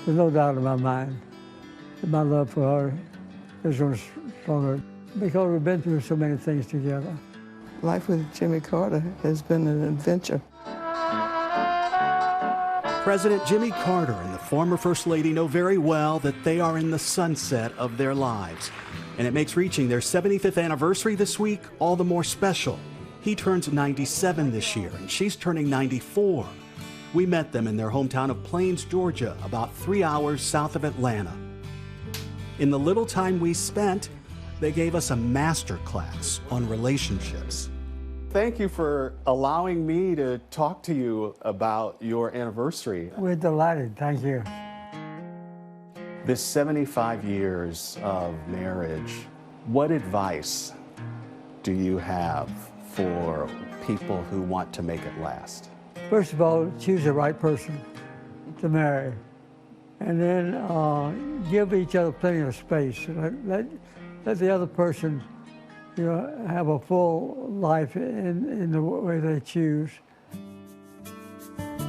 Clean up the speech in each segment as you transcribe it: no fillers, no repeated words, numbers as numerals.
There's no doubt in my mind that my love for her is stronger because we've been through so many things together. Life with Jimmy Carter has been an adventure. President Jimmy Carter and the former First Lady know very well that they are in the sunset of their lives. And it makes reaching their 75th anniversary this week all the more special. He turns 97 this year, and she's turning 94. We met them in their hometown of Plains, Georgia, about 3 hours south of Atlanta. In the little time we spent, they gave us a master class on relationships. Thank you for allowing me to talk to you about your anniversary. We're delighted, thank you. This 75 years of marriage, what advice do you have for people who want to make it last? First of all, choose the right person to marry. And then give each other plenty of space. Let the other person, have a full life in the way they choose.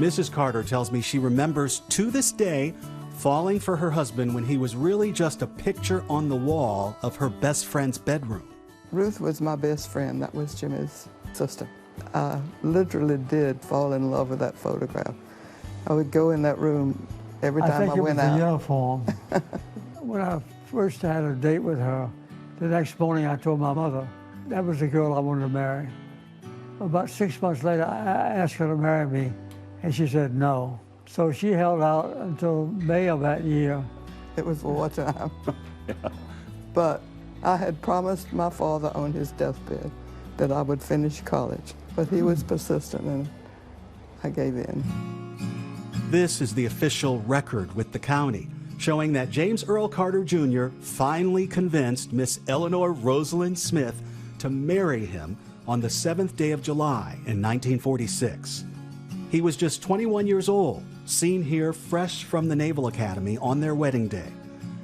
Mrs. Carter tells me she remembers to this day falling for her husband when he was really just a picture on the wall of her best friend's bedroom. Ruth was my best friend. That was Jimmy's sister. I literally did fall in love with that photograph. I would go in that room every time I went out. I think it was the uniform. When I first had a date with her, the next morning I told my mother that was the girl I wanted to marry. About 6 months later, I asked her to marry me, and she said no. So she held out until May of that year. It was wartime. Yeah. But I had promised my father on his deathbed that I would finish college. But he was persistent, and I gave in. This is the official record with the county, showing that James Earl Carter Jr. finally convinced Miss Eleanor Rosalynn Smith to marry him on the 7th day of July in 1946. He was just 21 years old, seen here fresh from the Naval Academy on their wedding day.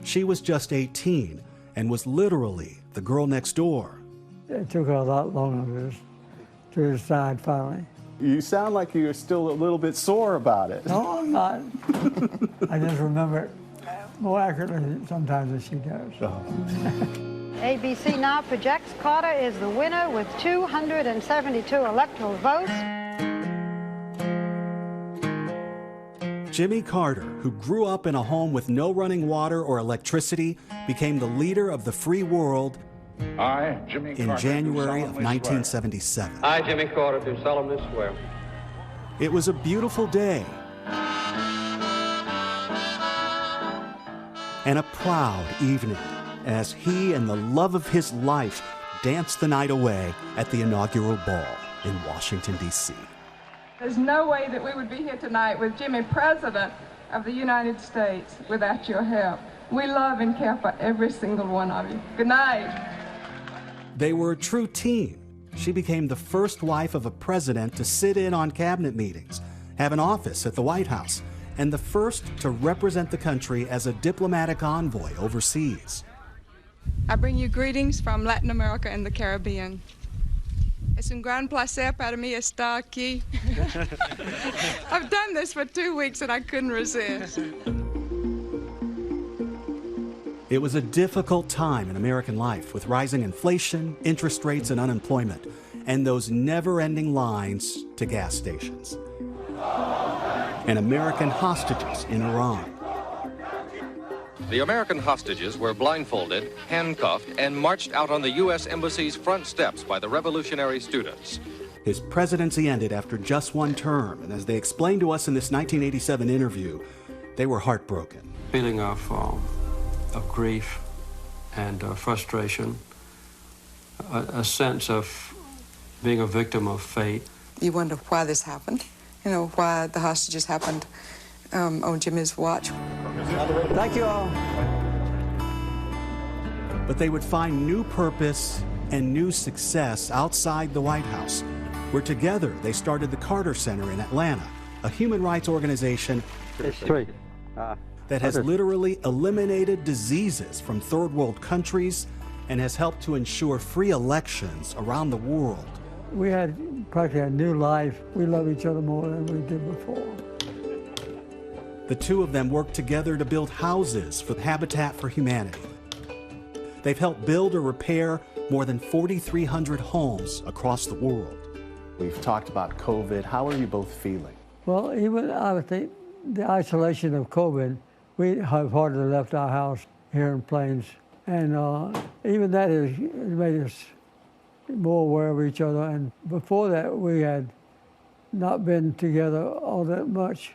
She was just 18 and was literally the girl next door. It took her a lot longer to decide finally. You sound like you're still a little bit sore about it. No, I'm not. I just remember it more accurately sometimes than she does. ABC now projects Carter is the winner with 272 electoral votes. Jimmy Carter, who grew up in a home with no running water or electricity, became the leader of the free world I, Jimmy in Carter, January of do solemnly 1977. I, Jimmy Carter, do solemnly swear. It was a beautiful day and a proud evening as he and the love of his life danced the night away at the inaugural ball in Washington, D.C. There's no way that we would be here tonight with Jimmy President of the United States without your help. We love and care for every single one of you. Good night. They were a true team. She became the first wife of a president to sit in on cabinet meetings, have an office at the White House, and the first to represent the country as a diplomatic envoy overseas. I bring you greetings from Latin America and the Caribbean. Es un gran placer para mí estar aquí. I've done this for 2 weeks and I couldn't resist. It was a difficult time in American life with rising inflation, interest rates, and unemployment, and those never-ending lines to gas stations. And American hostages in Iran. The American hostages were blindfolded, handcuffed, and marched out on the U.S. Embassy's front steps by the revolutionary students. His presidency ended after just one term, and as they explained to us in this 1987 interview, they were heartbroken. Feeling of grief and frustration, a sense of being a victim of fate. You wonder why this happened, why the hostages happened on Jimmy's watch. Thank you all. But they would find new purpose and new success outside the White House, where together they started the Carter Center in Atlanta, a human rights organization that has literally eliminated diseases from third world countries and has helped to ensure free elections around the world. We had practically a new life. We love each other more than we did before. The two of them work together to build houses for Habitat for Humanity. They've helped build or repair more than 4,300 homes across the world. We've talked about COVID. How are you both feeling? Well, even I would think the isolation of COVID, we have hardly left our house here in Plains. And even that has made us more aware of each other. And before that, we had not been together all that much.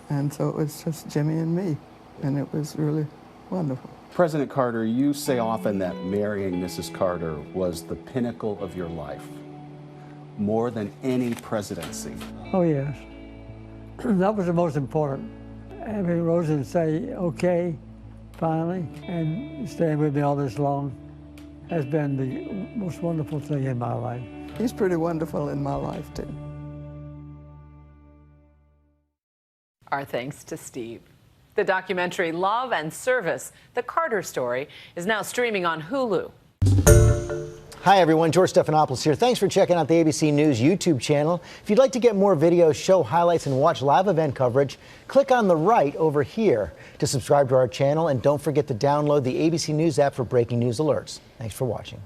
And so it was just Jimmy and me, and it was really wonderful. President Carter, you say often that marrying Mrs. Carter was the pinnacle of your life, more than any presidency. Oh, yes. That was the most important. Having Rosalynn say, okay, finally, and staying with me all this long has been the most wonderful thing in my life. He's pretty wonderful in my life, too. Our thanks to Steve. The documentary Love and Service, The Carter Story, is now streaming on Hulu. Hi, everyone. George Stephanopoulos here. Thanks for checking out the ABC News YouTube channel. If you'd like to get more videos, show highlights, and watch live event coverage, click on the right over here to subscribe to our channel. And don't forget to download the ABC News app for breaking news alerts. Thanks for watching.